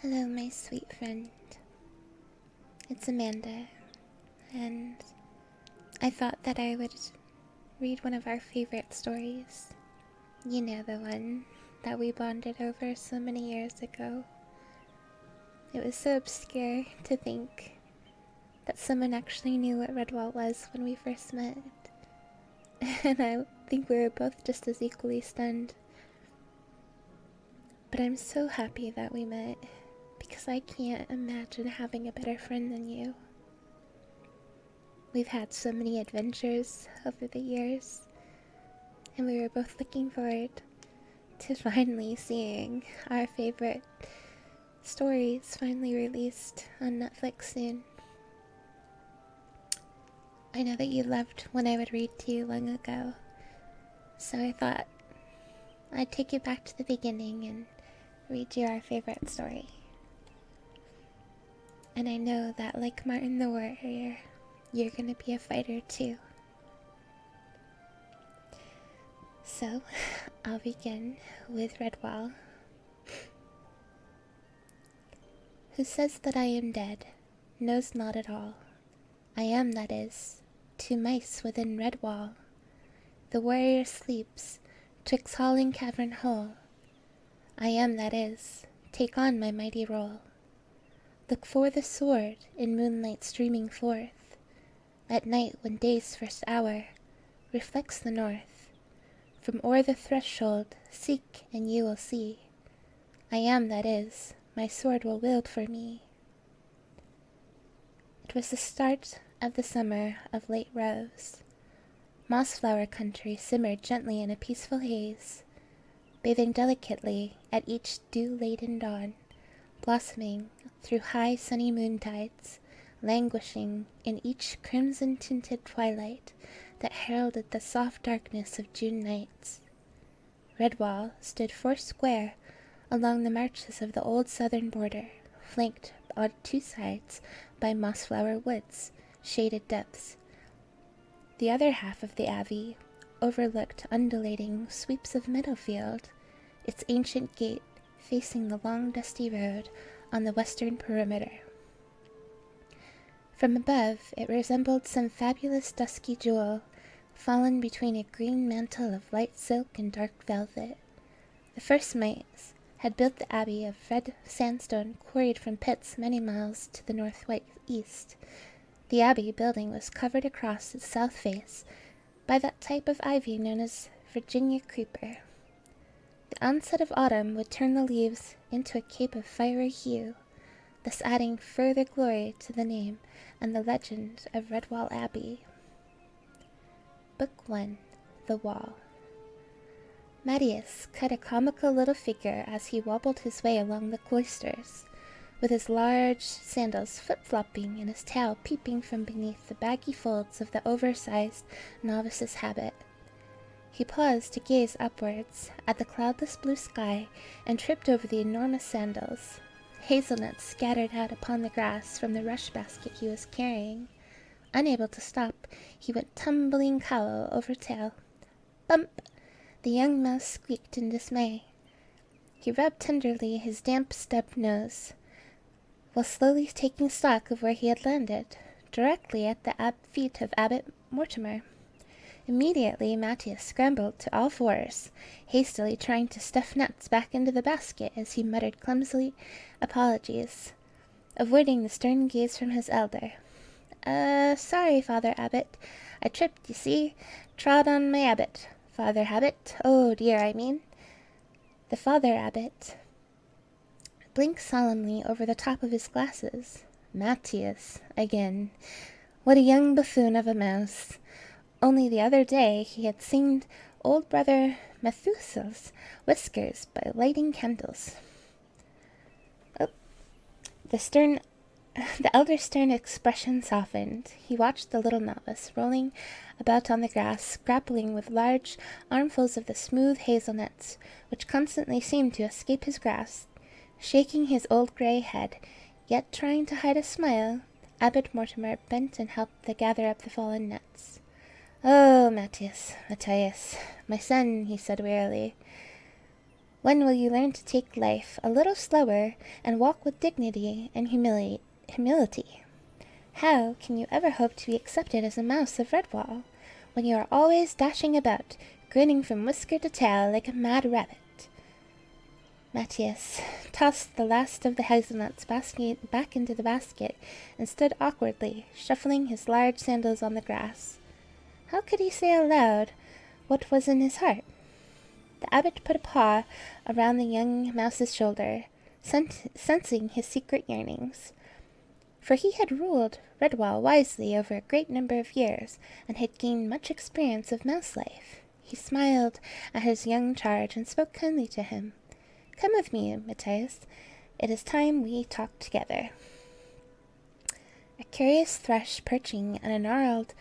Hello, my sweet friend. It's Amanda, and I thought that I would read one of our favorite stories. You know, the one that we bonded over so many years ago. It was so obscure to think that someone actually knew what Redwall was when we first met. And I think we were both just as equally stunned. But I'm so happy that we met, because I can't imagine having a better friend than you. We've had so many adventures over the years, and we were both looking forward to finally seeing our favorite stories finally released on Netflix soon. I know that you loved when I would read to you long ago, so I thought I'd take you back to the beginning and read you our favorite story. And I know that, like Martin the Warrior, you're gonna be a fighter too. So, I'll begin with Redwall. Who says that I am dead, knows not at all. I am, that is, two mice within Redwall. The warrior sleeps, twixt hall and cavern hole. I am, that is, take on my mighty role. Look for the sword in moonlight streaming forth, at night when day's first hour reflects the north. From o'er the threshold seek and you will see. I am, that is, my sword will wield for me. It was the start of the summer of late rose. Mossflower country simmered gently in a peaceful haze, bathing delicately at each dew-laden dawn, blossoming through high sunny moontides, languishing in each crimson-tinted twilight that heralded the soft darkness of June nights. Redwall stood foursquare along the marches of the old southern border, flanked on two sides by mossflower woods, shaded depths. The other half of the abbey overlooked undulating sweeps of meadowfield, its ancient gate facing the long dusty road on the western perimeter. From above it resembled some fabulous dusky jewel, fallen between a green mantle of light silk and dark velvet. The first mites had built the abbey of red sandstone quarried from pits many miles to the northeast. The abbey building was covered across its south face by that type of ivy known as Virginia creeper. The onset of autumn would turn the leaves into a cape of fiery hue, thus adding further glory to the name and the legend of Redwall Abbey. Book 1. The Wall. Matthias cut a comical little figure as he wobbled his way along the cloisters, with his large sandals flip-flopping and his tail peeping from beneath the baggy folds of the oversized novice's habit. He paused to gaze upwards at the cloudless blue sky and tripped over the enormous sandals. Hazelnuts scattered out upon the grass from the rush basket he was carrying. Unable to stop, he went tumbling cowl over tail. Bump! The young mouse squeaked in dismay. He rubbed tenderly his damp stubbed nose, while slowly taking stock of where he had landed, directly at the feet of Abbot Mortimer. Immediately Matthias scrambled to all fours, hastily trying to stuff nuts back into the basket as he muttered clumsily apologies, avoiding the stern gaze from his elder. Sorry, Father Abbot. I tripped, you see. Trod on my abbot. Father Abbot. Oh, dear, I mean. The Father Abbot blinked solemnly over the top of his glasses. Matthias, again. What a young buffoon of a mouse. Only the other day he had seen old brother Methuselah's whiskers by lighting candles. Oh, the elder's stern expression softened. He watched the little novice rolling about on the grass, grappling with large armfuls of the smooth hazelnuts, which constantly seemed to escape his grasp. Shaking his old grey head, yet trying to hide a smile, Abbot Mortimer bent and helped gather up the fallen nuts. "Oh, Matthias, my son," he said wearily. When will you learn to take life a little slower and walk with dignity and humility? How can you ever hope to be accepted as a mouse of Redwall, when you are always dashing about, grinning from whisker to tail like a mad rabbit? Matthias tossed the last of the hazelnuts back into the basket and stood awkwardly, shuffling his large sandals on the grass. How could he say aloud what was in his heart? The abbot put a paw around the young mouse's shoulder, sensing his secret yearnings. For he had ruled Redwall wisely over a great number of years, and had gained much experience of mouse life. He smiled at his young charge and spoke kindly to him. "Come with me, Matthias. It is time we talked together." A curious thrush perching on a gnarled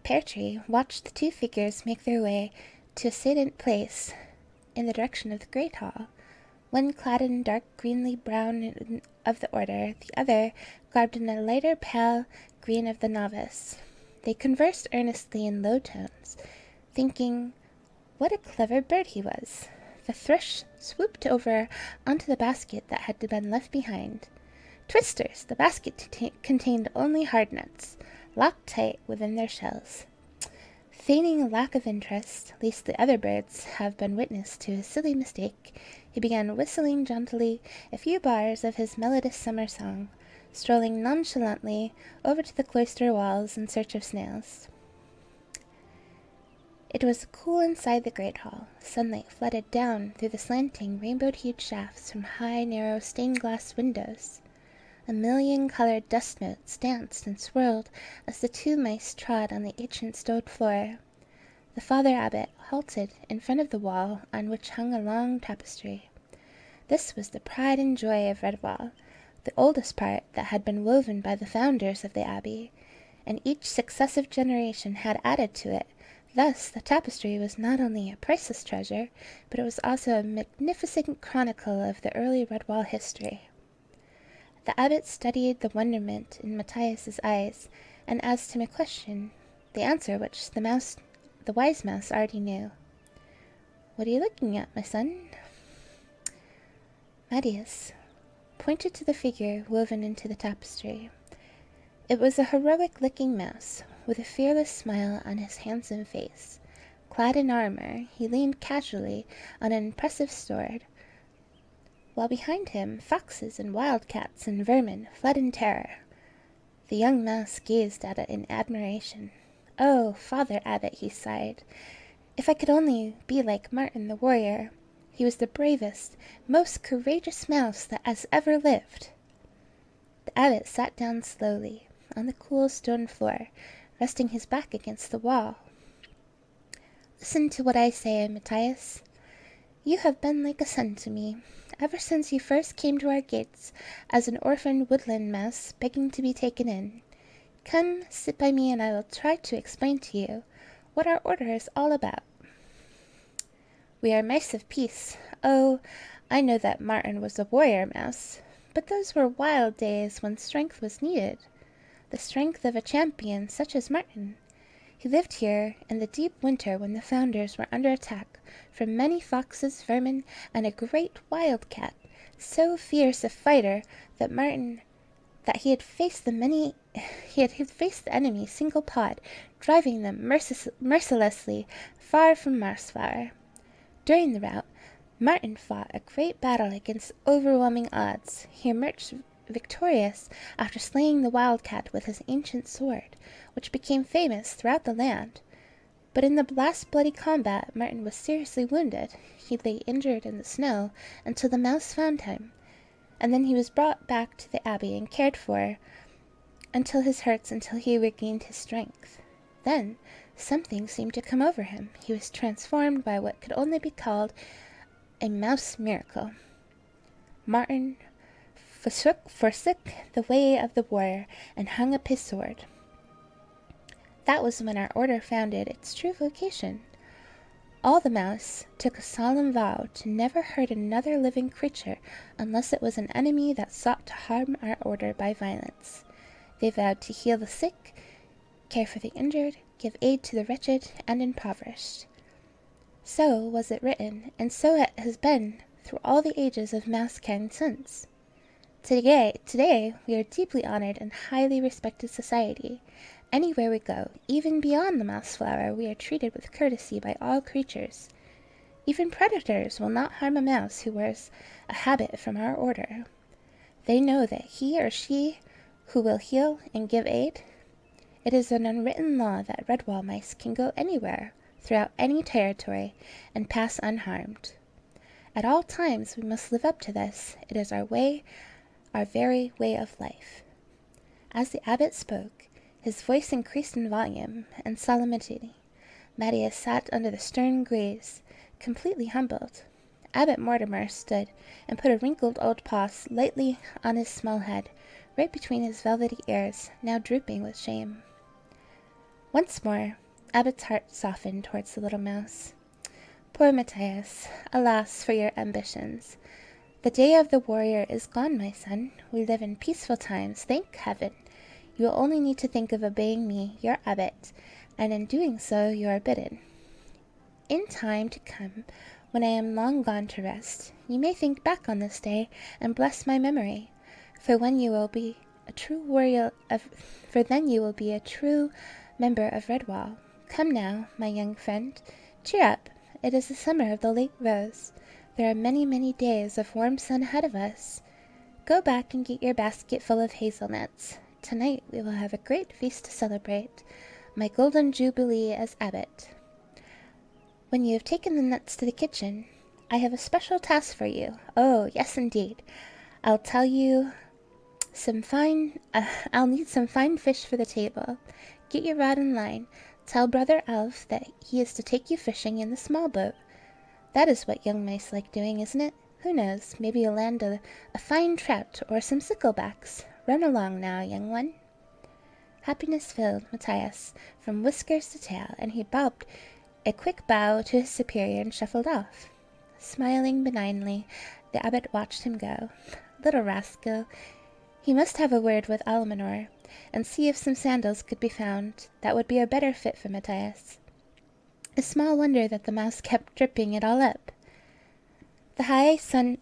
pear tree watched the two figures make their way to a sedent place in the direction of the great hall, one clad in dark greenly brown of the order, the other garbed in a lighter pale green of the novice. They conversed earnestly in low tones, thinking what a clever bird he was. The thrush swooped over onto the basket that had been left behind. Twisters! The basket contained only hard nuts, locked tight within their shells. Feigning a lack of interest, lest the other birds have been witness to his silly mistake, he began whistling jauntily a few bars of his melodious summer song, strolling nonchalantly over to the cloister walls in search of snails. It was cool inside the great hall. Sunlight flooded down through the slanting, rainbow-hued shafts from high, narrow, stained-glass windows. A million-colored dust motes danced and swirled as the two mice trod on the ancient stone floor. The father abbot halted in front of the wall on which hung a long tapestry. This was the pride and joy of Redwall, the oldest part that had been woven by the founders of the abbey, and each successive generation had added to it. Thus the tapestry was not only a priceless treasure, but it was also a magnificent chronicle of the early Redwall history. The abbot studied the wonderment in Matthias's eyes, and as to my question, the answer which the wise mouse already knew. "What are you looking at, my son?" Matthias pointed to the figure woven into the tapestry. It was a heroic-looking mouse, with a fearless smile on his handsome face. Clad in armor, he leaned casually on an impressive sword, while behind him foxes and wildcats and vermin fled in terror. The young mouse gazed at it in admiration. "Oh, Father Abbot," he sighed, "if I could only be like Martin the warrior. He was the bravest, most courageous mouse that has ever lived." The abbot sat down slowly on the cool stone floor, resting his back against the wall. "Listen to what I say, Matthias. You have been like a son to me, ever since you first came to our gates as an orphaned woodland mouse begging to be taken in. Come, sit by me, and I will try to explain to you what our order is all about. We are mice of peace. Oh, I know that Martin was a warrior mouse, but those were wild days when strength was needed, the strength of a champion such as Martin. He lived here in the deep winter when the founders were under attack from many foxes, vermin, and a great wildcat, so fierce a fighter that he had faced the enemy single-pawed, driving them mercilessly far from Marsflower. During the rout, Martin fought a great battle against overwhelming odds. He emerged victorious after slaying the wildcat with his ancient sword, which became famous throughout the land. But in the last bloody combat, Martin was seriously wounded. He lay injured in the snow until the mouse found him, and then he was brought back to the abbey and cared for until he regained his strength. Then something seemed to come over him. He was transformed by what could only be called a mouse miracle. Martin forsook the way of the warrior and hung up his sword. That was when our order founded its true vocation. All the mouse took a solemn vow to never hurt another living creature unless it was an enemy that sought to harm our order by violence. They vowed to heal the sick, care for the injured, give aid to the wretched and impoverished. So was it written, and so it has been through all the ages of mouse-kind since. Today, we are deeply honored and highly respected society. Anywhere we go, even beyond the mouse flower, we are treated with courtesy by all creatures. Even predators will not harm a mouse who wears a habit from our order. They know that he or she who will heal and give aid. It is an unwritten law that Redwall mice can go anywhere, throughout any territory, and pass unharmed. At all times we must live up to this. It is our very way of life. As the abbot spoke, his voice increased in volume and solemnity. Matthias sat under the stern gaze, completely humbled. Abbot Mortimer stood and put a wrinkled old paw lightly on his small head, right between his velvety ears, now drooping with shame. Once more, Abbot's heart softened towards the little mouse. Poor Matthias, alas for your ambitions. The day of the warrior is gone, my son. We live in peaceful times, thank heaven. You will only need to think of obeying me, your abbot, and in doing so you are bidden. In time to come, when I am long gone to rest, you may think back on this day and bless my memory, for then you will be a true member of Redwall. Come now, my young friend, cheer up. It is the summer of the late rose. There are many, many days of warm sun ahead of us. Go back and get your basket full of hazelnuts. Tonight we will have a great feast to celebrate my golden jubilee as abbot. When you have taken the nuts to the kitchen, I have a special task for you. Oh, yes, indeed. I'll need some fine fish for the table. Get your rod in line. Tell Brother Alf that he is to take you fishing in the small boat. That is what young mice like doing, isn't it? Who knows, maybe you'll land a fine trout or some sicklebacks. Run along now, young one. Happiness filled Matthias from whiskers to tail, and he bobbed a quick bow to his superior and shuffled off. Smiling benignly, the abbot watched him go. Little rascal! He must have a word with Almanor, and see if some sandals could be found that would be a better fit for Matthias. A small wonder that the mouse kept dripping it all up. The high sun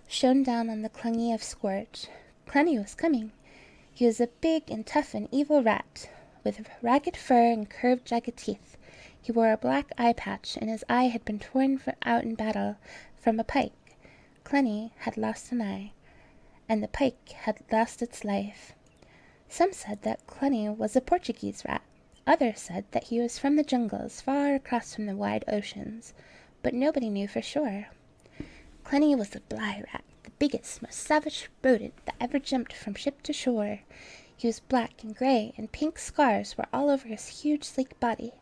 shone down on the Cluny of Scourge. Cluny was coming. He was a big and tough and evil rat, with ragged fur and curved jagged teeth. He wore a black eye patch, and his eye had been torn out in battle from a pike. Cluny had lost an eye, and the pike had lost its life. Some said that Cluny was a Portuguese rat. Others said that he was from the jungles far across from the wide oceans, but nobody knew for sure. Cluny was a bligh rat, the biggest, most savage rodent that ever jumped from ship to shore. He was black and gray, and pink scars were all over his huge, sleek body,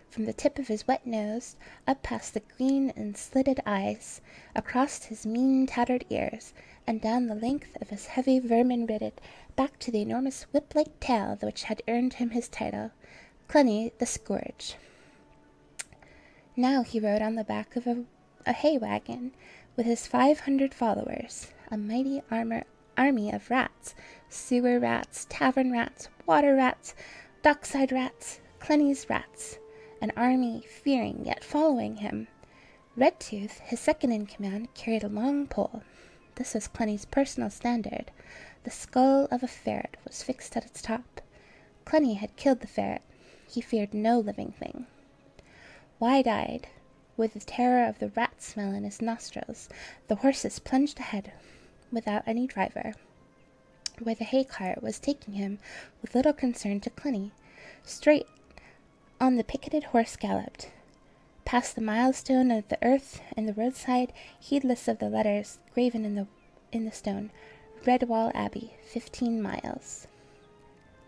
from the tip of his wet nose, up past the green and slitted eyes, across his mean, tattered ears, and down the length of his heavy, vermin-ridden back to the enormous whip-like tail which had earned him his title, Cluny the Scourge. Now he rode on the back of a hay wagon with his 500 followers, a mighty army of rats, sewer rats, tavern rats, water rats, dockside rats, Cluny's rats, an army fearing yet following him. Redtooth, his second in command, carried a long pole. This was Cluny's personal standard. The skull of a ferret was fixed at its top. Cluny had killed the ferret. He feared no living thing. Wide-eyed, with the terror of the rat smell in his nostrils, the horses plunged ahead without any driver, where the hay cart was taking him with little concern to Cluny. Straight on the picketed horse galloped, past the milestone of the earth and the roadside, heedless of the letters graven in the stone, Redwall Abbey, 15 miles.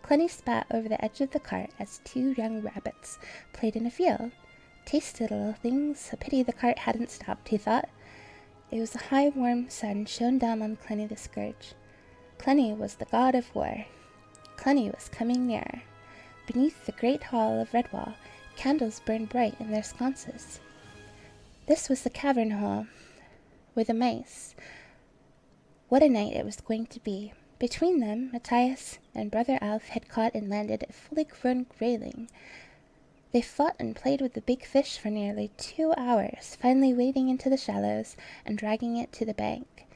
Cluny spat over the edge of the cart as two young rabbits played in a field. Tasty little things, a pity the cart hadn't stopped, he thought. It was the high warm sun shone down on Cluny the Scourge. Cluny was the god of war. Cluny was coming nearer. Beneath the great hall of Redwall, candles burned bright in their sconces. This was the cavern hall, where the mice. What a night it was going to be. Between them, Matthias and Brother Alf had caught and landed a fully grown grayling. They fought and played with the big fish for nearly 2 hours, finally wading into the shallows and dragging it to the bank.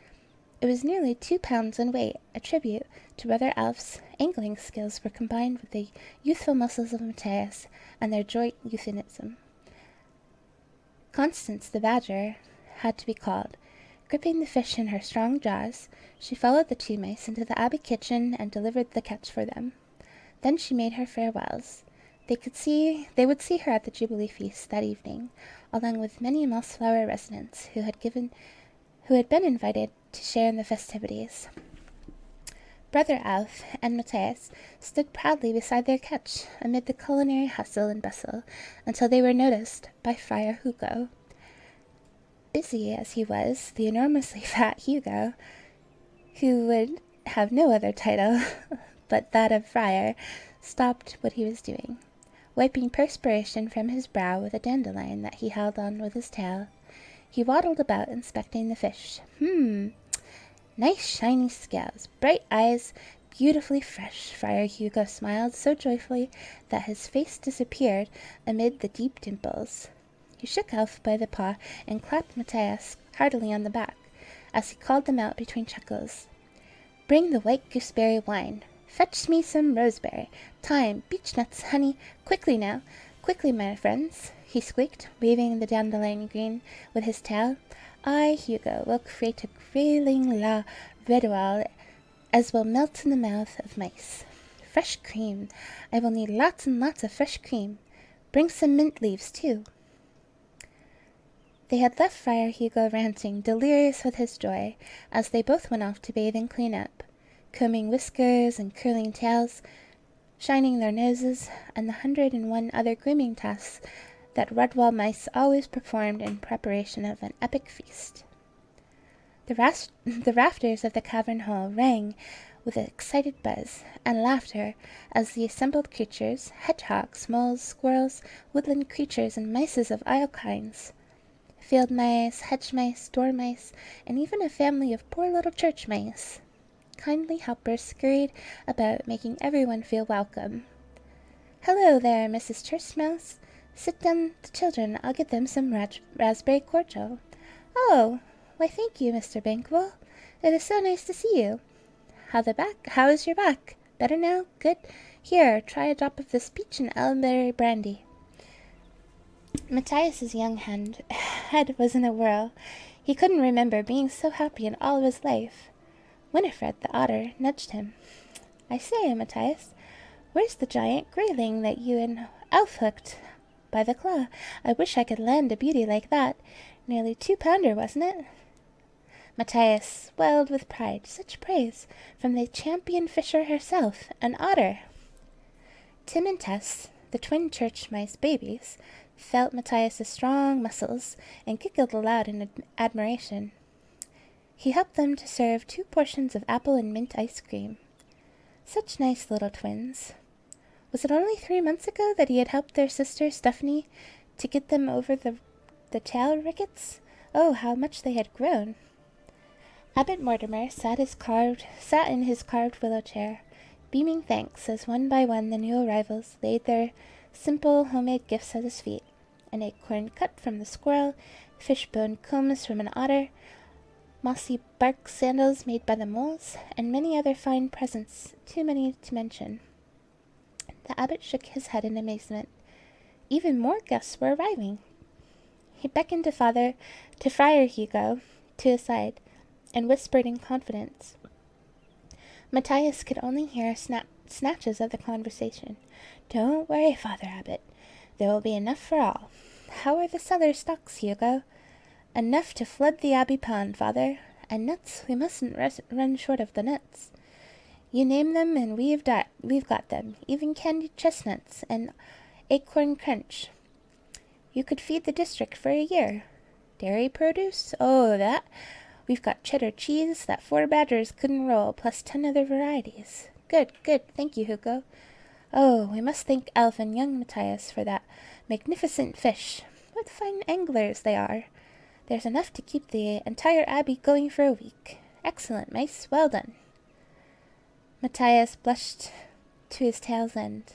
It was nearly 2 pounds in weight, a tribute to Brother Alf's angling skills were combined with the youthful muscles of Matthias and their joint euphemism. Constance the badger had to be called. Gripping the fish in her strong jaws, she followed the 2 mice into the abbey kitchen and delivered the catch for them. Then she made her farewells. They would see her at the Jubilee feast that evening, along with many Mossflower residents who had been invited to share in the festivities. Brother Alf and Matthias stood proudly beside their catch amid the culinary hustle and bustle until they were noticed by Friar Hugo. Busy as he was, the enormously fat Hugo, who would have no other title but that of friar, stopped what he was doing, wiping perspiration from his brow with a dandelion that he held on with his tail. He waddled about inspecting the fish. Nice shiny scales, bright eyes, beautifully fresh. Friar Hugo smiled so joyfully that his face disappeared amid the deep dimples. He shook Alf by the paw and clapped Matthias heartily on the back, as he called them out between chuckles. "Bring the white gooseberry wine. Fetch me some roseberry. Thyme, beechnuts, honey. Quickly now. Quickly, my friends," he squeaked, waving the dandelion green with his tail. "I, Hugo, will create a grayling la Redwall as will melt in the mouth of mice. Fresh cream. I will need lots and lots of fresh cream. Bring some mint leaves, too." They had left Friar Hugo ranting, delirious with his joy, as they both went off to bathe and clean up, combing whiskers and curling tails, shining their noses, and the 101 other grooming tasks that Redwall mice always performed in preparation of an epic feast. The rafters of the cavern hall rang with an excited buzz and laughter as the assembled creatures, hedgehogs, moles, squirrels, woodland creatures, and mices of all kinds, field mice, hedge mice, dormice, and even a family of poor little church mice, kindly helpers scurried about, making everyone feel welcome. "Hello there, Mrs. Church Mouse. Sit down, the children. I'll get them some raspberry cordial." "Oh, why, thank you, Mr. Banquo. It is so nice to see you. How is your back? Better now? Good. Here, try a drop of this peach and elderberry brandy." Matthias's young head was in a whirl. He couldn't remember being so happy in all of his life. Winifred the otter nudged him. "I say, Matthias, where's the giant grayling that you and Alf hooked by the claw? I wish I could land a beauty like that. Nearly 2-pounder, wasn't it?" Matthias swelled with pride. Such praise from the champion fisher herself, an otter. Tim and Tess, the twin church mice babies, felt Matthias's strong muscles and giggled aloud in admiration. He helped them to serve 2 portions of apple and mint ice cream. Such nice little twins. Was it only 3 months ago that he had helped their sister Stephanie to get them over the tail rickets? Oh, how much they had grown! Abbot Mortimer sat in his carved willow chair, beaming thanks as one by one the new arrivals laid their simple homemade gifts at his feet: an acorn cut from the squirrel, fishbone combs from an otter, mossy bark sandals made by the moles, and many other fine presents, too many to mention. The abbot shook his head in amazement. Even more guests were arriving. He beckoned to Friar Hugo to his side, and whispered in confidence. Matthias could only hear snatches of the conversation. "Don't worry, Father Abbot. There will be enough for all. How are the cellar stocks, Hugo?" "Enough to flood the abbey pond, Father. And nuts, we mustn't run short of the nuts. You name them, and we've got them. Even candied chestnuts and acorn crunch. You could feed the district for a year. Dairy produce? Oh, that. We've got cheddar cheese that 4 badgers couldn't roll, plus 10 other varieties." Good. Thank you, Hugo. "Oh, we must thank Alf and young Matthias for that magnificent fish. What fine anglers they are. There's enough to keep the entire abbey going for a week. Excellent, mice. Well done." Matthias blushed to his tail's end.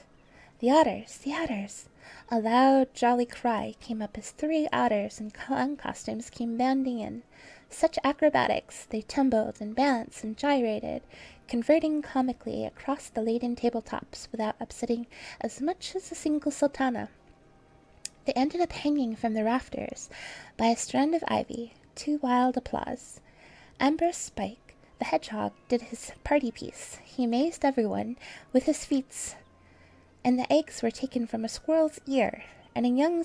The otters! The otters! A loud, jolly cry came up as 3 otters in clown costumes came bounding in. Such acrobatics! They tumbled and balanced and gyrated, converting comically across the laden tabletops without upsetting as much as a single sultana. They ended up hanging from the rafters by a strand of ivy, to wild applause. Ambrose Spike, the hedgehog, did his party piece. He amazed everyone with his feats, and the eggs were taken from a squirrel's ear, and a young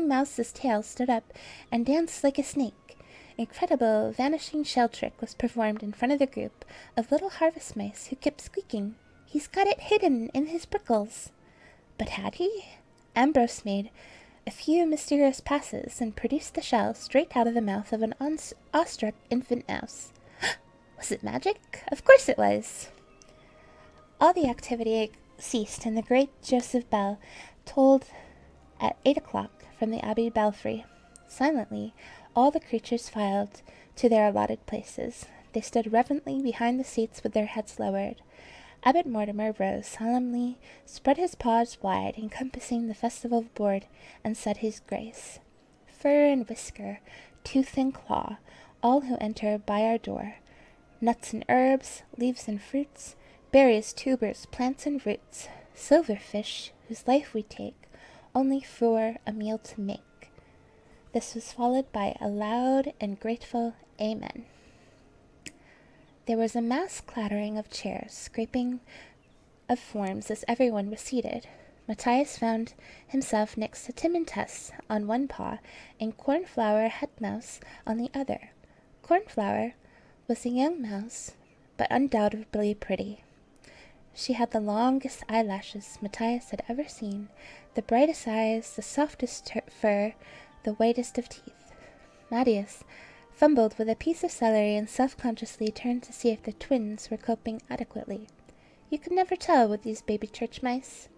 mouse's tail stood up and danced like a snake. Incredible vanishing shell trick was performed in front of the group of little harvest mice who kept squeaking, "He's got it hidden in his prickles." But had he? Ambrose made a few mysterious passes and produced the shell straight out of the mouth of an awestruck infant mouse. Was it magic? Of course it was! All the activity ceased, and the great Joseph bell tolled at 8 o'clock from the Abbey belfry. Silently, all the creatures filed to their allotted places. They stood reverently behind the seats with their heads lowered. Abbot Mortimer rose solemnly, spread his paws wide, encompassing the festival board, and said his grace. Fur and whisker, tooth and claw, all who enter by our door, nuts and herbs, leaves and fruits, berries, tubers, plants and roots, silverfish, whose life we take, only for a meal to make. This was followed by a loud and grateful Amen. There was a mass clattering of chairs, scraping of forms as everyone was seated. Matthias found himself next to Tim and Tess on one paw, and Cornflower Headmouse on the other. Cornflower was a young mouse, but undoubtedly pretty. She had the longest eyelashes Matthias had ever seen, the brightest eyes, the softest fur, the whitest of teeth. Matthias fumbled with a piece of celery and self-consciously turned to see if the twins were coping adequately. You could never tell with these baby church mice.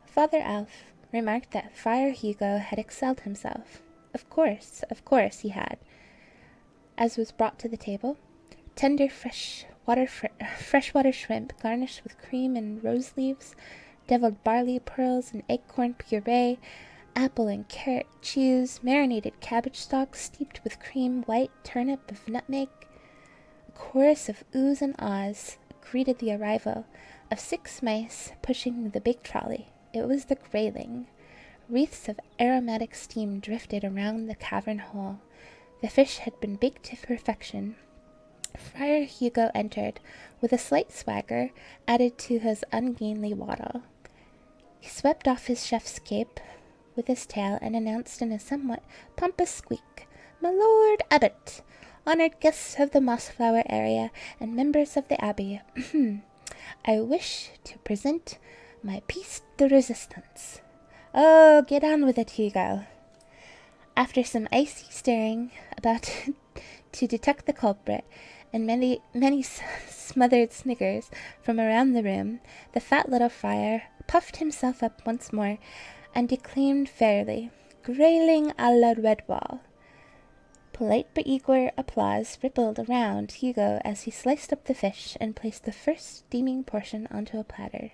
Father Alf remarked that Friar Hugo had excelled himself. Of course, he had. As was brought to the table, tender freshwater shrimp garnished with cream and rose leaves, deviled barley pearls and acorn puree, apple and carrot chews, marinated cabbage stalks steeped with cream, white turnip of nutmeg. A chorus of oohs and ahs greeted the arrival of 6 mice pushing the big trolley. It was the grayling. Wreaths of aromatic steam drifted around the cavern hole. The fish had been baked to perfection. Friar Hugo entered, with a slight swagger added to his ungainly waddle. He swept off his chef's cape with his tail and announced in a somewhat pompous squeak, "My Lord Abbot, honored guests of the Mossflower area, and members of the Abbey, I wish to present my piece de resistance." "Oh, get on with it, Hugo." After some icy stirring about to detect the culprit, and many smothered sniggers from around the room, the fat little friar puffed himself up once more and declaimed fairly, "Grayling a la Redwall." Polite but eager applause rippled around Hugo as he sliced up the fish and placed the first steaming portion onto a platter.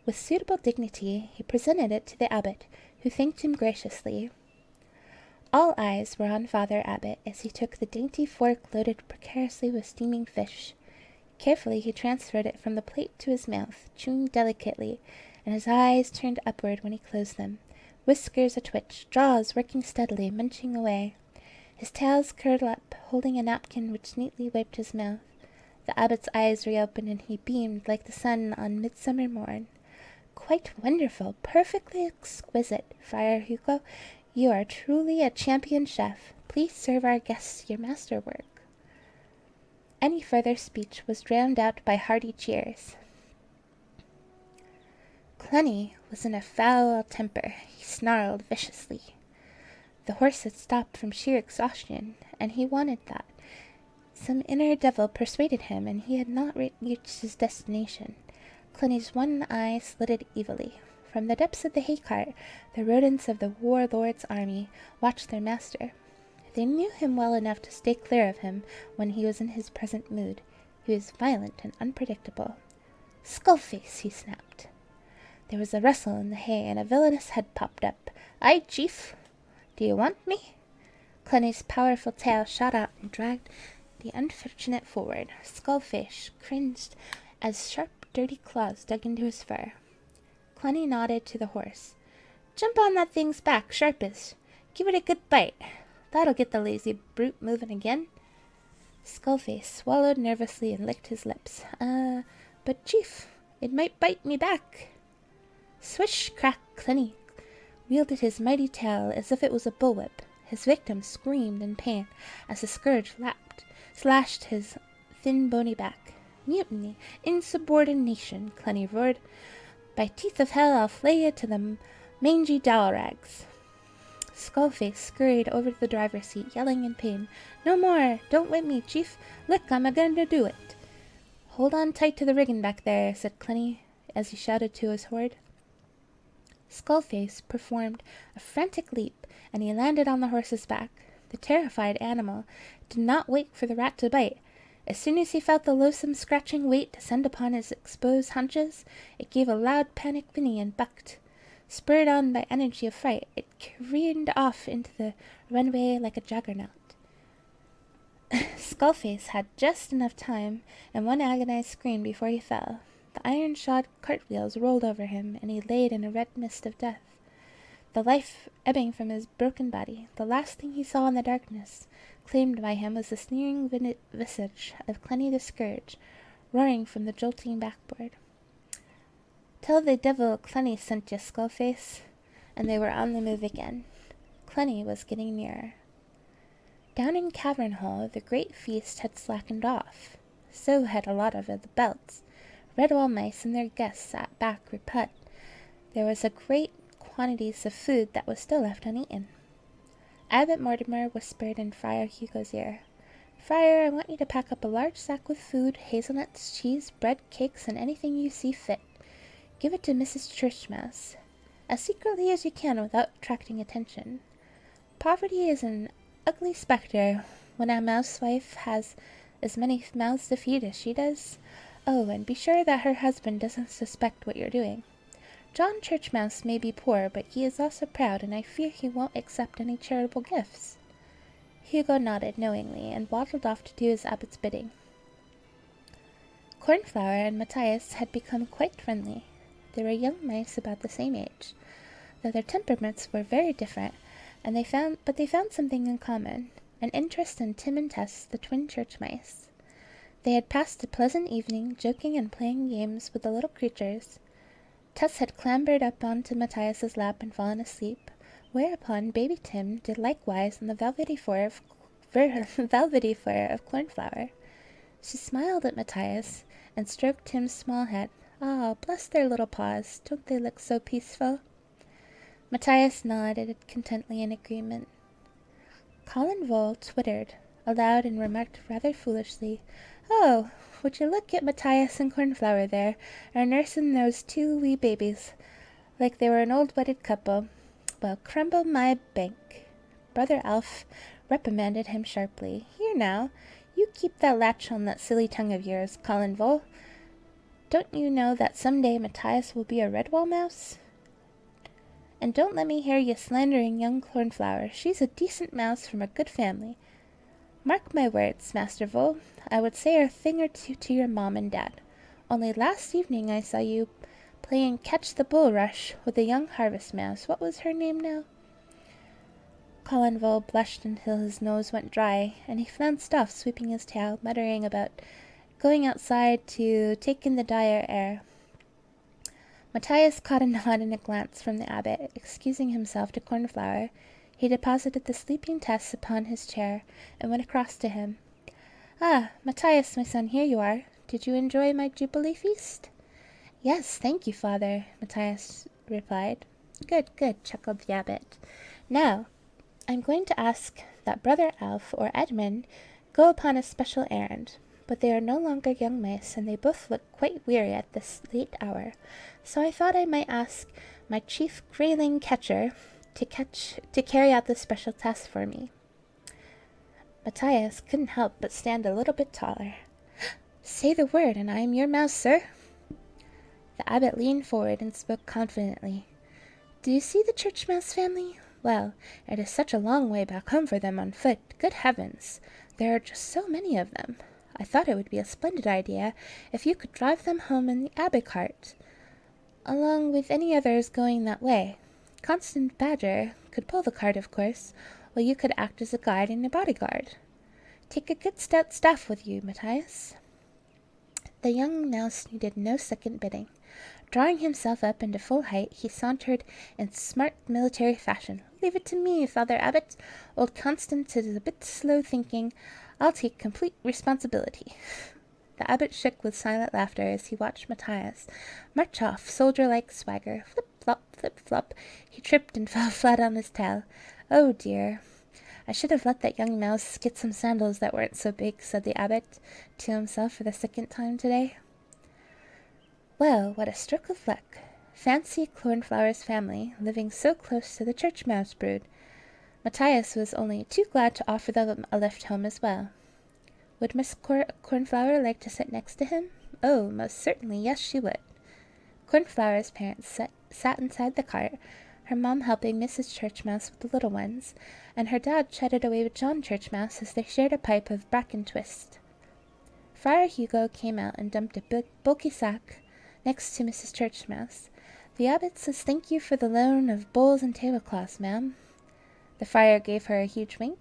With suitable dignity he presented it to the abbot, who thanked him graciously. All eyes were on Father Abbot as he took the dainty fork loaded precariously with steaming fish. Carefully he transferred it from the plate to his mouth, chewing delicately, and his eyes turned upward when he closed them, whiskers a-twitch, jaws working steadily, munching away. His tails curled up, holding a napkin which neatly wiped his mouth. The abbot's eyes reopened, and he beamed like the sun on midsummer morn. "Quite wonderful, perfectly exquisite, Friar Hugo. You are truly a champion chef. Please serve our guests your masterwork." Any further speech was drowned out by hearty cheers. Cluny was in a foul temper. He snarled viciously. The horse had stopped from sheer exhaustion, and he wanted that. Some inner devil persuaded him, and he had not reached his destination. Cluny's one eye slitted evilly. From the depths of the hay-cart, the rodents of the warlord's army watched their master. They knew him well enough to stay clear of him when he was in his present mood. He was violent and unpredictable. "Skullface!" he snapped. There was a rustle in the hay, and a villainous head popped up. "Aye, chief. Do you want me?" Clenny's powerful tail shot out and dragged the unfortunate forward. Skullface cringed as sharp, dirty claws dug into his fur. Clenny nodded to the horse. "Jump on that thing's back, sharpish. Give it a good bite. That'll get the lazy brute moving again." Skullface swallowed nervously and licked his lips. But chief, it might bite me back." Swish, crack, Clenny wielded his mighty tail as if it was a bullwhip. His victim screamed in pain as the scourge slashed his thin, bony back. "Mutiny! Insubordination!" Clenny roared. "By teeth of hell, I'll flay you to the mangy dowel-rags." Skullface scurried over to the driver's seat, yelling in pain. "No more! Don't whip me, chief! Look, I'm a-going to do it!" "Hold on tight to the riggin' back there," said Clenny, as he shouted to his horde. Skullface performed a frantic leap, and he landed on the horse's back. The terrified animal did not wait for the rat to bite. As soon as he felt the loathsome scratching weight descend upon his exposed haunches, it gave a loud panic whinny and bucked. Spurred on by energy of fright, it careened off into the runway like a juggernaut. Skullface had just enough time and one agonized scream before he fell. The iron-shod cartwheels rolled over him, and he laid in a red mist of death, the life ebbing from his broken body. The last thing he saw in the darkness claimed by him was the sneering visage of Clenny the Scourge, roaring from the jolting backboard. "Tell the devil Clenny sent you, Skullface." And they were on the move again. Clenny was getting nearer. Down in Cavern Hall, the great feast had slackened off. So had a lot of the belts. Redwall mice and their guests sat back reput. There was a great quantities of food that was still left uneaten. Abbot Mortimer whispered in Friar Hugo's ear. "Friar, I want you to pack up a large sack with food, hazelnuts, cheese, bread, cakes, and anything you see fit. Give it to Mrs. Churchmouse, as secretly as you can without attracting attention. Poverty is an ugly spectre when a mousewife has as many mouths to feed as she does. Oh, and be sure that her husband doesn't suspect what you're doing. John Churchmouse may be poor, but he is also proud, and I fear he won't accept any charitable gifts." Hugo nodded knowingly and waddled off to do his abbot's bidding. Cornflower and Matthias had become quite friendly. They were young mice about the same age, though their temperaments were very different, and they found something in common, an interest in Tim and Tess, the twin church mice. They had passed a pleasant evening, joking and playing games with the little creatures. Tess had clambered up onto Matthias's lap and fallen asleep, whereupon baby Tim did likewise on the velvety fur of Cornflower. She smiled at Matthias and stroked Tim's small head. "Ah, bless their little paws, don't they look so peaceful?" Matthias nodded contentedly in agreement. Colin Vole twittered aloud and remarked rather foolishly, "Oh, would you look at Matthias and Cornflower there, are nursing those two wee babies, like they were an old wedded couple. Well, crumble my bank." Brother Alf reprimanded him sharply. "Here now, you keep that latch on that silly tongue of yours, Colin Vole. Don't you know that some day Matthias will be a Redwall mouse? And don't let me hear you slandering young Cornflower. She's a decent mouse from a good family. Mark my words, Master Vole, I would say a thing or two to your mom and dad. Only last evening I saw you playing catch the bulrush with a young harvest mouse. What was her name now?" Colin Vole blushed until his nose went dry, and he flounced off, sweeping his tail, muttering about going outside to take in the dire air. Matthias caught a nod and a glance from the abbot. Excusing himself to Cornflower, he deposited the sleeping Tess upon his chair and went across to him. "Ah, Matthias, my son, here you are. Did you enjoy my Jubilee feast?" "Yes, thank you, father," Matthias replied. "Good, good," chuckled the abbot. "Now, I'm going to ask that Brother Alf or Edmund go upon a special errand, but they are no longer young mice, and they both look quite weary at this late hour, so I thought I might ask my chief grayling catcher to carry out this special task for me." Matthias couldn't help but stand a little bit taller. "Say the word, and I am your mouse, sir." The abbot leaned forward and spoke confidently. "Do you see the church mouse family? Well, it is such a long way back home for them on foot. Good heavens! There are just so many of them. I thought it would be a splendid idea if you could drive them home in the abbey cart, along with any others going that way. Constant Badger could pull the cart, of course, while you could act as a guide and a bodyguard. Take a good stout staff with you, Matthias." The young mouse needed no second bidding. Drawing himself up into full height, he sauntered in smart military fashion. "Leave it to me, Father Abbot. Old Constance is a bit slow-thinking. I'll take complete responsibility." The abbot shook with silent laughter as he watched Matthias march off, soldier-like swagger. Flip-flop, flip-flop. He tripped and fell flat on his tail. "Oh, dear. I should have let that young mouse get some sandals that weren't so big," said the abbot to himself for the second time today. Well, what a stroke of luck. Fancy Cornflower's family living so close to the church mouse brood. Matthias was only too glad to offer them a lift home as well. Would Miss Cornflower like to sit next to him? Oh, most certainly, yes, she would. Cornflower's parents sat inside the cart, her mom helping Mrs. Churchmouse with the little ones, and her dad chatted away with John Churchmouse as they shared a pipe of bracken twist. Friar Hugo came out and dumped a big, bulky sack next to Mrs. Churchmouse. "The abbot says thank you for the loan of bowls and tablecloths, ma'am." The friar gave her a huge wink.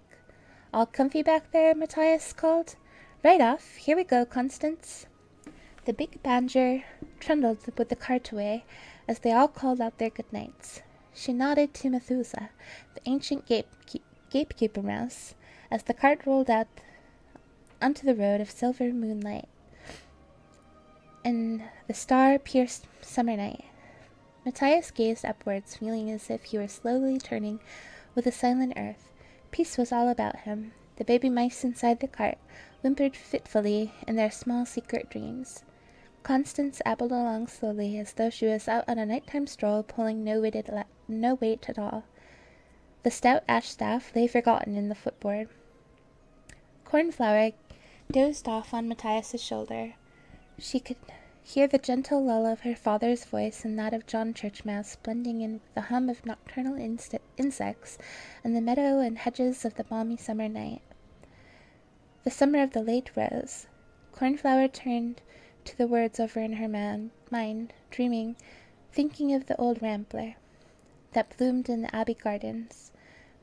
"All comfy back there?" Matthias called. "Right off. Here we go, Constance." The big badger trundled with the cart away as they all called out their good nights. She nodded to Methuselah, the ancient gatekeeper mouse, as the cart rolled out onto the road of silver moonlight in the star-pierced summer night. Matthias gazed upwards, feeling as if he were slowly turning with the silent earth. Peace was all about him. The baby mice inside the cart whimpered fitfully in their small secret dreams. Constance ambled along slowly, as though she was out on a nighttime stroll, pulling no weight at all. The stout ash staff lay forgotten in the footboard. Cornflower dozed off on Matthias's shoulder. She could hear the gentle lull of her father's voice and that of John Churchmouse blending in with the hum of nocturnal insects and the meadow and hedges of the balmy summer night. The summer of the late rose. Cornflower turned to the words over in her mind, dreaming, thinking of the old rambler that bloomed in the abbey gardens.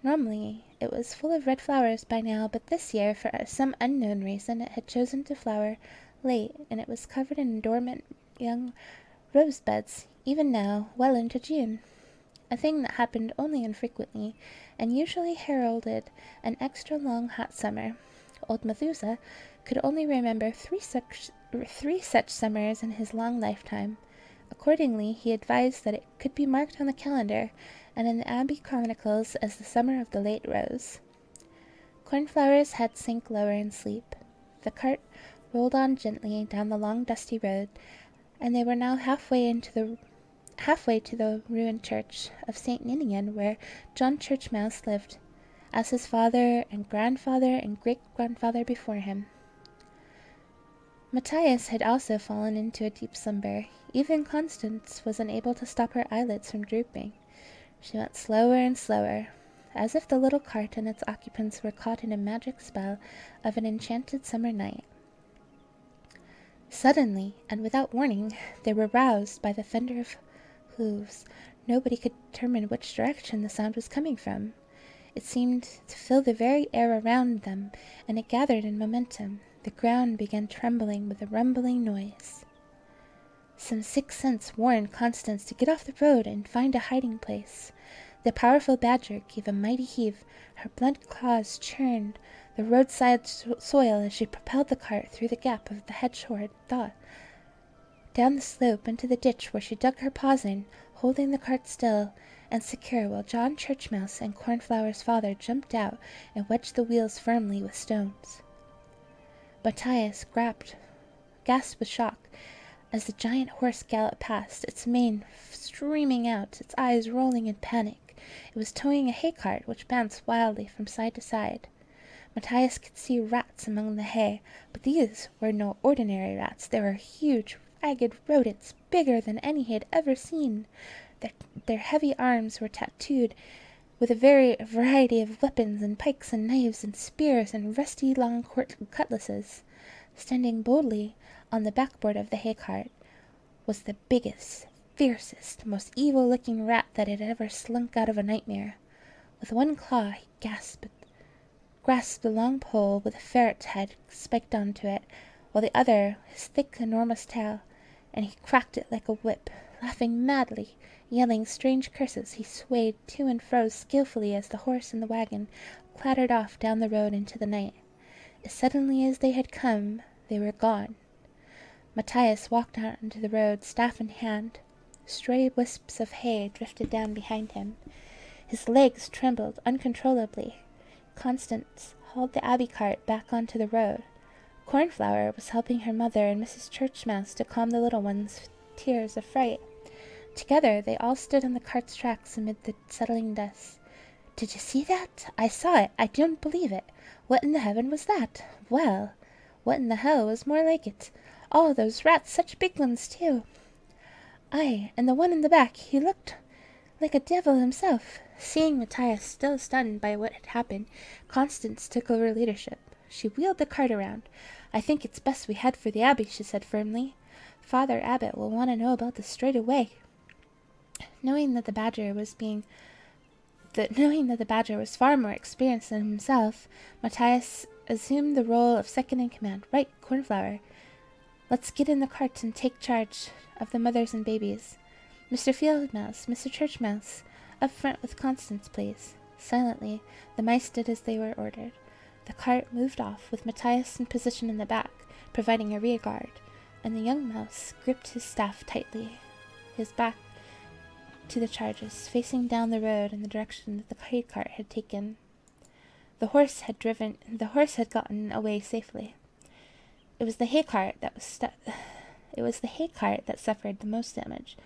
Normally it was full of red flowers by now, but this year, for some unknown reason, it had chosen to flower late, and it was covered in dormant young rosebuds, even now, well into June. A thing that happened only infrequently, and usually heralded an extra long hot summer. Old Methuselah could only remember three such summers in his long lifetime. Accordingly, he advised that it could be marked on the calendar and in the Abbey Chronicles as the summer of the late rose. Cornflower's head sank lower in sleep. The cart rolled on gently down the long dusty road, and they were now halfway to the ruined church of St. Ninian, where John Churchmouse lived, as his father and grandfather and great-grandfather before him. Matthias had also fallen into a deep slumber. Even Constance was unable to stop her eyelids from drooping. She went slower and slower, as if the little cart and its occupants were caught in a magic spell of an enchanted summer night. Suddenly, and without warning, they were roused by the thunder of hooves. Nobody could determine which direction the sound was coming from. It seemed to fill the very air around them, and it gathered in momentum. The ground began trembling with a rumbling noise. Some sixth sense warned Constance to get off the road and find a hiding place. The powerful badger gave a mighty heave. Her blunt claws churned the roadside soil as she propelled the cart through the gap of the hedge-hoard down the slope into the ditch, where she dug her paws in, holding the cart still and secure, while John Churchmouse and Cornflower's father jumped out and wedged the wheels firmly with stones. Matthias gasped with shock as the giant horse galloped past, its mane streaming out, its eyes rolling in panic. It was towing a hay cart, which bounced wildly from side to side. Matthias could see rats among the hay, but these were no ordinary rats. They were huge, ragged rodents bigger than any he had ever seen. Their heavy arms were tattooed with a variety of weapons and pikes and knives and spears and rusty long cutlasses. Standing boldly on the backboard of the hay cart was the biggest, fiercest, most evil-looking rat that had ever slunk out of a nightmare. With one claw he grasped a long pole with a ferret's head spiked onto it, while the other his thick, enormous tail, and he cracked it like a whip. Laughing madly, yelling strange curses, he swayed to and fro skillfully as the horse and the wagon clattered off down the road into the night. As suddenly as they had come, they were gone. Matthias walked out into the road, staff in hand. Stray wisps of hay drifted down behind him. His legs trembled uncontrollably. Constance hauled the Abbey cart back onto the road. Cornflower was helping her mother and Mrs. Churchmouse to calm the little one's tears of fright. Together they all stood on the cart's tracks amid the settling dust. "Did you see that? I saw it. I don't believe it. What in the heaven was that? Well, what in the hell was more like it? All those rats, such big ones, too. Aye, and the one in the back, he looked like a devil himself." Seeing Matthias still stunned by what had happened, Constance took over leadership. She wheeled the cart around. "I think it's best we head for the Abbey," she said firmly. "Father Abbot will want to know about this straight away." Knowing that the Badger was far more experienced than himself, Matthias assumed the role of second in command. "Right, Cornflower. Let's get in the cart and take charge of the mothers and babies. Mr. Fieldmouse, Mr. Churchmouse, up front with Constance, please." Silently, the mice did as they were ordered. The cart moved off, with Matthias in position in the back, providing a rear guard, and the young mouse gripped his staff tightly, his back to the charges, facing down the road in the direction that the hay cart had taken. The horse had gotten away safely. It was the hay cart that suffered the most damage,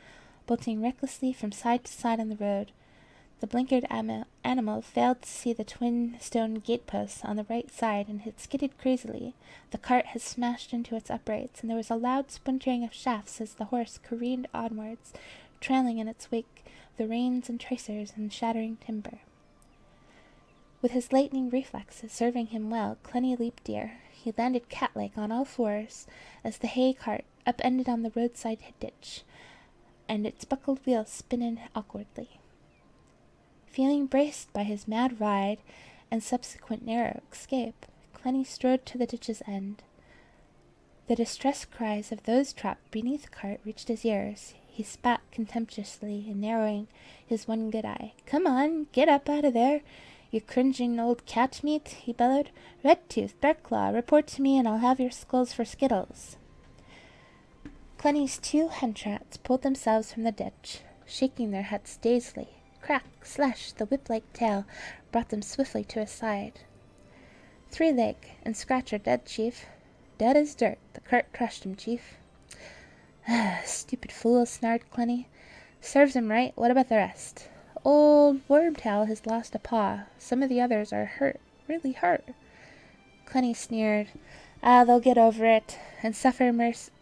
bolting recklessly from side to side on the road. The blinkered animal failed to see the twin stone gateposts on the right side and had skidded crazily. The cart had smashed into its uprights, and there was a loud splintering of shafts as the horse careened onwards, trailing in its wake the reins and tracers and shattering timber. With his lightning reflexes serving him well, Clenny leaped deer. He landed cat-like on all fours as the hay cart upended on the roadside ditch, and its buckled wheels spinning awkwardly. Feeling braced by his mad ride and subsequent narrow escape, Clenny strode to the ditch's end. The distressed cries of those trapped beneath the cart reached his ears. He spat contemptuously and narrowing his one good eye. "Come on, get up out of there, you cringing old cat meat," he bellowed. "Redtooth, Darkclaw, report to me and I'll have your skulls for skittles." Clenny's two hen-rats pulled themselves from the ditch, shaking their heads dazedly. Crack, slash, the whip-like tail brought them swiftly to his side. "Three-leg and Scratch are dead, Chief." "Dead as dirt. The cart crushed him, Chief." "Stupid fool," snarled Clenny. "Serves him right. What about the rest?" "Old Wormtail has lost a paw. Some of the others are hurt, really hurt." Clenny sneered. They'll get over it, and suffer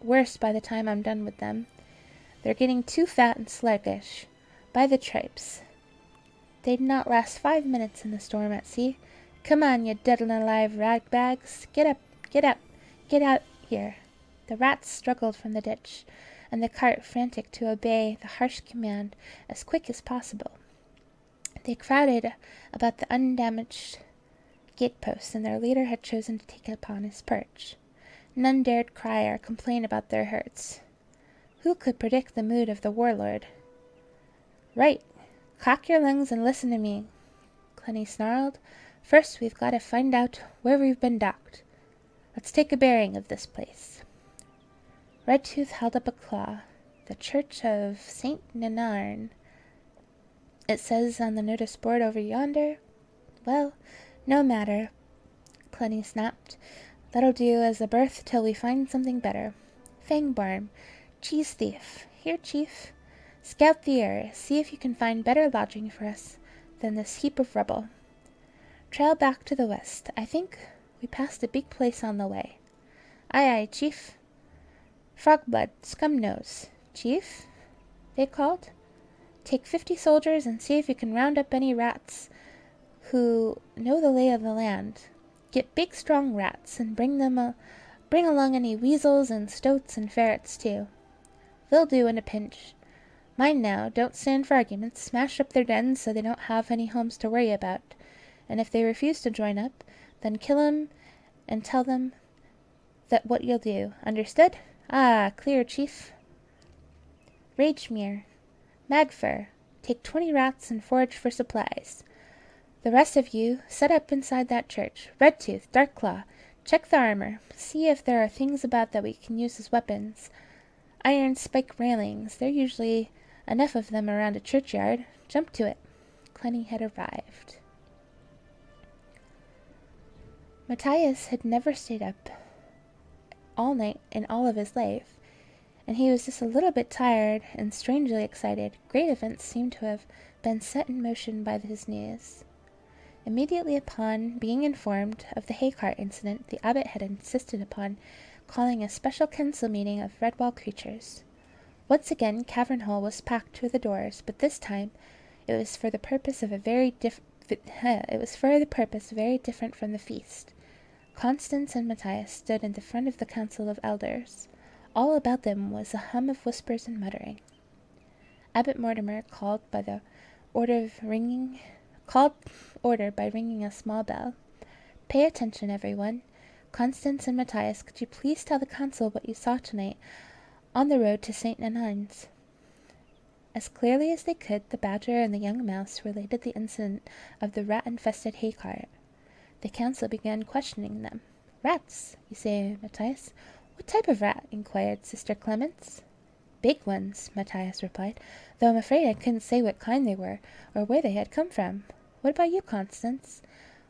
worse by the time I'm done with them. They're getting too fat and sluggish. By the tripes, they'd not last 5 minutes in the storm at sea. Come on, you dead and alive ragbags. Get up, get up, get out here." The rats struggled from the ditch, and the cart frantic to obey the harsh command as quick as possible. They crowded about the undamaged gatepost, and their leader had chosen to take upon his perch. None dared cry or complain about their hurts. Who could predict the mood of the warlord? "Right, cock your lungs and listen to me," Clenny snarled. "First we've got to find out where we've been docked. Let's take a bearing of this place." Redtooth held up a claw. "The Church of St. Nenarn. It says on the notice board over yonder." "Well, no matter," Clenny snapped. "That'll do as a berth till we find something better. Fangbarm, cheese thief. Here, Chief. Scout the area. See if you can find better lodging for us than this heap of rubble. Trail back to the west. I think we passed a big place on the way." "Aye, aye, Chief." Frogblood, Scumnose. Chief, they called. Take 50 soldiers and see if you can round up any rats who know the lay of the land. Get big, strong rats, and bring along any weasels and stoats and ferrets, too. They'll do in a pinch. Mind now, don't stand for arguments. Smash up their dens so they don't have any homes to worry about. And if they refuse to join up, then kill 'em and tell them that what you'll do. Understood? Ah, clear, Chief. Ragemere. Magfur, take 20 rats and forage for supplies. The rest of you, set up inside that church. Redtooth, Darkclaw, check the armor. See if there are things about that we can use as weapons. Iron spike railings, there are usually enough of them around a churchyard. Jump to it. Clenny had arrived. Matthias had never stayed up all night in all of his life, and he was just a little bit tired and strangely excited. Great events seemed to have been set in motion by his news. Immediately upon being informed of the hay-cart incident, the abbot had insisted upon calling a special council meeting of Redwall creatures. Once again, Cavern Hall was packed to the doors, but this time it was for the purpose very different from the feast. Constance and Matthias stood in the front of the council of elders. All about them was a hum of whispers and muttering. Abbot Mortimer called order by ringing a small bell. Pay attention, everyone. Constance and Matthias, could you please tell the council what you saw tonight on the road to St. Nannines? As clearly as they could, the badger and the young mouse related the incident of the rat-infested hay-cart. The council began questioning them. Rats, you say, Matthias? What type of rat? Inquired Sister Clements. Big ones, Matthias replied, though I'm afraid I couldn't say what kind they were, or where they had come from. What about you, Constance?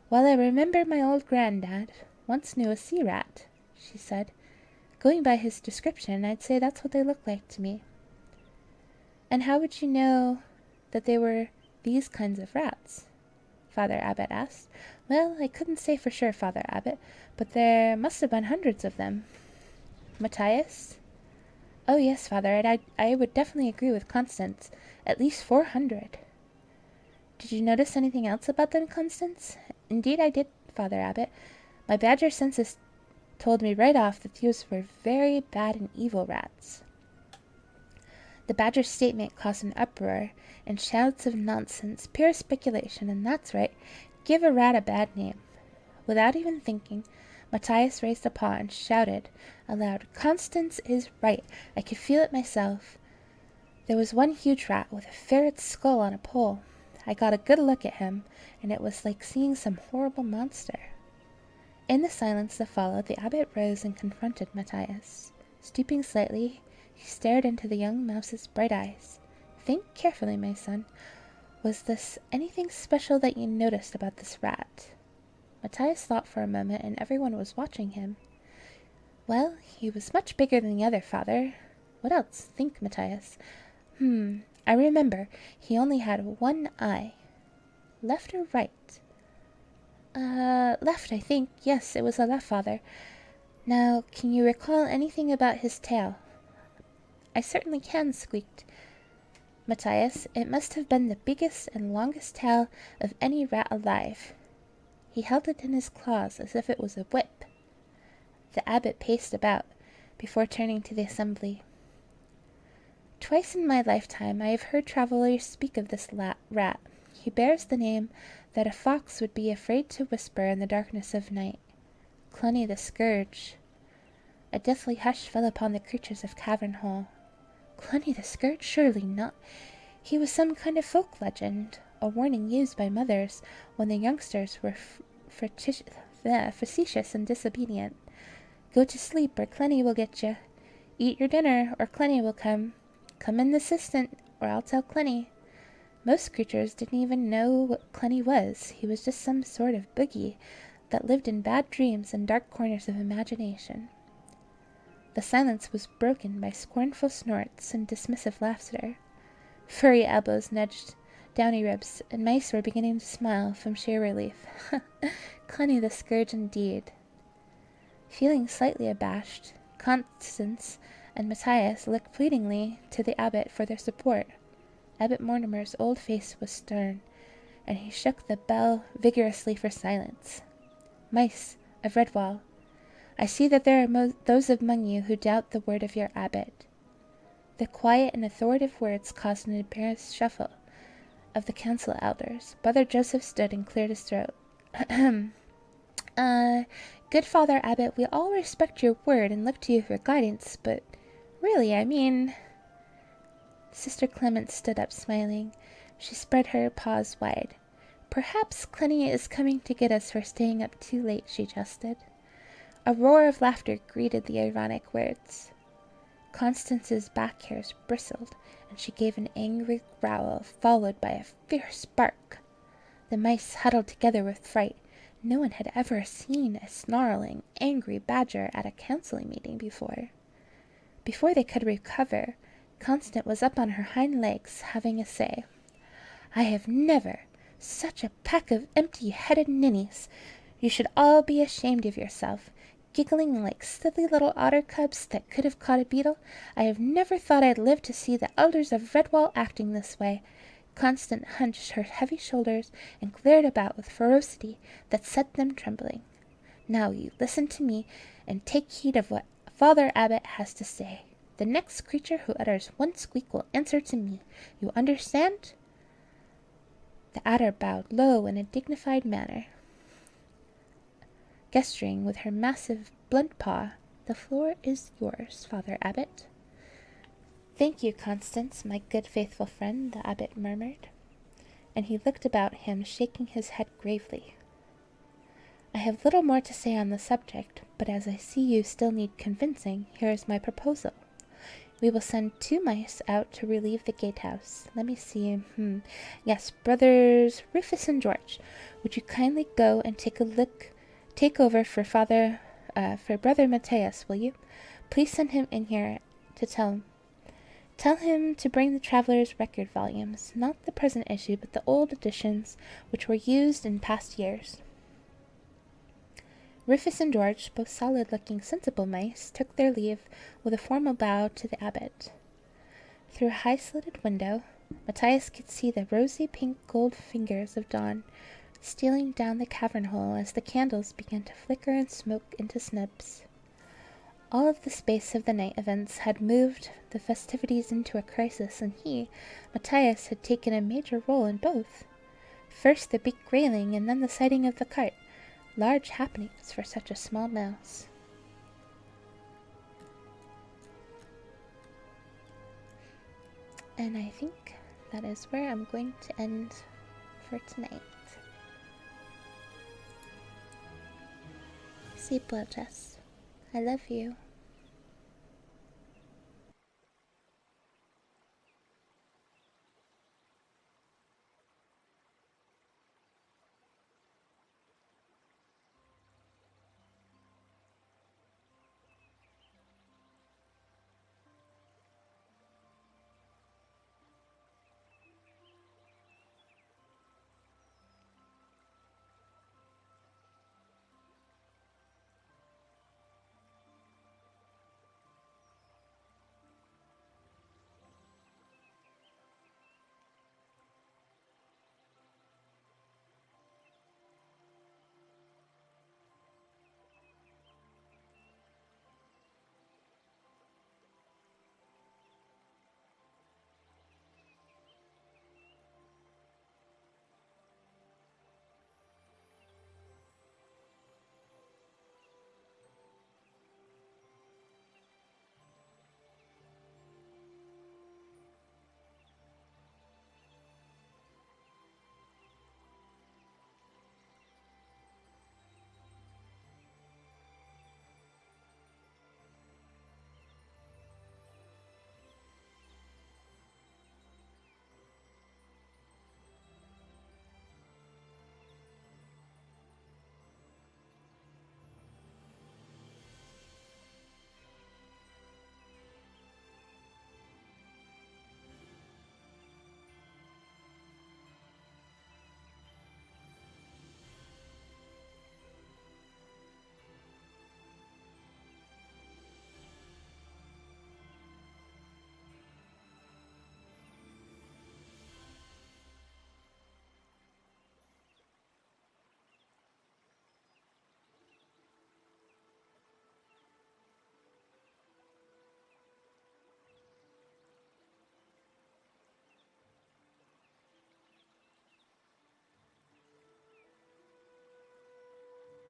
Well, I remember my old granddad once knew a sea rat, she said. Going by his description, I'd say that's what they look like to me. And how would you know that they were these kinds of rats? Father Abbot asked. Well, I couldn't say for sure, Father Abbot, but there must have been hundreds of them. Matthias? Oh, yes, Father, and I would definitely agree with Constance. At least 400. Did you notice anything else about them, Constance? Indeed I did, Father Abbot. My badger senses told me right off that these were very bad and evil rats. The badger's statement caused an uproar and shouts of nonsense, pure speculation, and that's right, give a rat a bad name. Without even thinking, Matthias raised a paw and shouted aloud, Constance is right. I could feel it myself. There was one huge rat with a ferret's skull on a pole. I got a good look at him, and it was like seeing some horrible monster. In the silence that followed, the abbot rose and confronted Matthias. Stooping slightly, he stared into the young mouse's bright eyes. Think carefully, my son. Was this anything special that you noticed about this rat? Matthias thought for a moment, and everyone was watching him. Well, he was much bigger than the other, Father. What else? Think, Matthias. I remember. He only had one eye. Left or right? Left, I think. Yes, it was a left, Father. Now, can you recall anything about his tail? I certainly can, squeaked Matthias. It must have been the biggest and longest tail of any rat alive. He held it in his claws as if it was a whip. The abbot paced about, before turning to the assembly. Twice in my lifetime I have heard travelers speak of this rat. He bears the name that a fox would be afraid to whisper in the darkness of night. Cluny the Scourge. A deathly hush fell upon the creatures of Cavern Hall. Cluny the Scourge? Surely not. He was some kind of folk legend, a warning used by mothers when the youngsters were facetious and disobedient. Go to sleep, or Clenny will get you. Eat your dinner, or Clenny will come. Come in the assistant, or I'll tell Clenny. Most creatures didn't even know what Clenny was. He was just some sort of boogie that lived in bad dreams and dark corners of imagination. The silence was broken by scornful snorts and dismissive laughter. Furry elbows nudged downy ribs, and mice were beginning to smile from sheer relief. Clenny the Scourge indeed. Feeling slightly abashed, Constance and Matthias looked pleadingly to the abbot for their support. Abbot Mortimer's old face was stern, and he shook the bell vigorously for silence. Mice of Redwall, I see that there are those among you who doubt the word of your abbot. The quiet and authoritative words caused an embarrassed shuffle of the council elders. Brother Joseph stood and cleared his throat. Good Father Abbot, we all respect your word and look to you for guidance, but really, I mean... Sister Clement stood up, smiling. She spread her paws wide. Perhaps Clenny is coming to get us for staying up too late, she jested. A roar of laughter greeted the ironic words. Constance's back hairs bristled, and she gave an angry growl, followed by a fierce bark. The mice huddled together with fright. No one had ever seen a snarling, angry badger at a council meeting before. Before they could recover, Constance was up on her hind legs, having a say. I have never such a pack of empty-headed ninnies. You should all be ashamed of yourself, giggling like silly little otter cubs that could have caught a beetle. I have never thought I'd live to see the elders of Redwall acting this way. Constance hunched her heavy shoulders and glared about with ferocity that set them trembling. Now you listen to me and take heed of what Father Abbot has to say. The next creature who utters one squeak will answer to me. You understand? The adder bowed low in a dignified manner, gesturing with her massive blunt paw. The floor is yours, Father Abbot. Thank you, Constance, my good faithful friend, the abbot murmured, and he looked about him, shaking his head gravely. I have little more to say on the subject, but as I see you still need convincing, here is my proposal. We will send 2 mice out to relieve the gatehouse. Let me see. Yes, brothers Rufus and George. Would you kindly go and take over for Brother Matthias, will you? Please send him in here to Tell him to bring the Traveler's Record volumes, not the present issue, but the old editions which were used in past years. Rufus and George, both solid-looking, sensible mice, took their leave with a formal bow to the abbot. Through a high-slitted window, Matthias could see the rosy pink gold fingers of dawn stealing down the cavern hole as the candles began to flicker and smoke into snubs. All of the space of the night events had moved the festivities into a crisis, and he, Matthias, had taken a major role in both. First the big grayling, and then the sighting of the cart. Large happenings for such a small mouse. And I think that is where I'm going to end for tonight. Sleep well, Jess. I love you.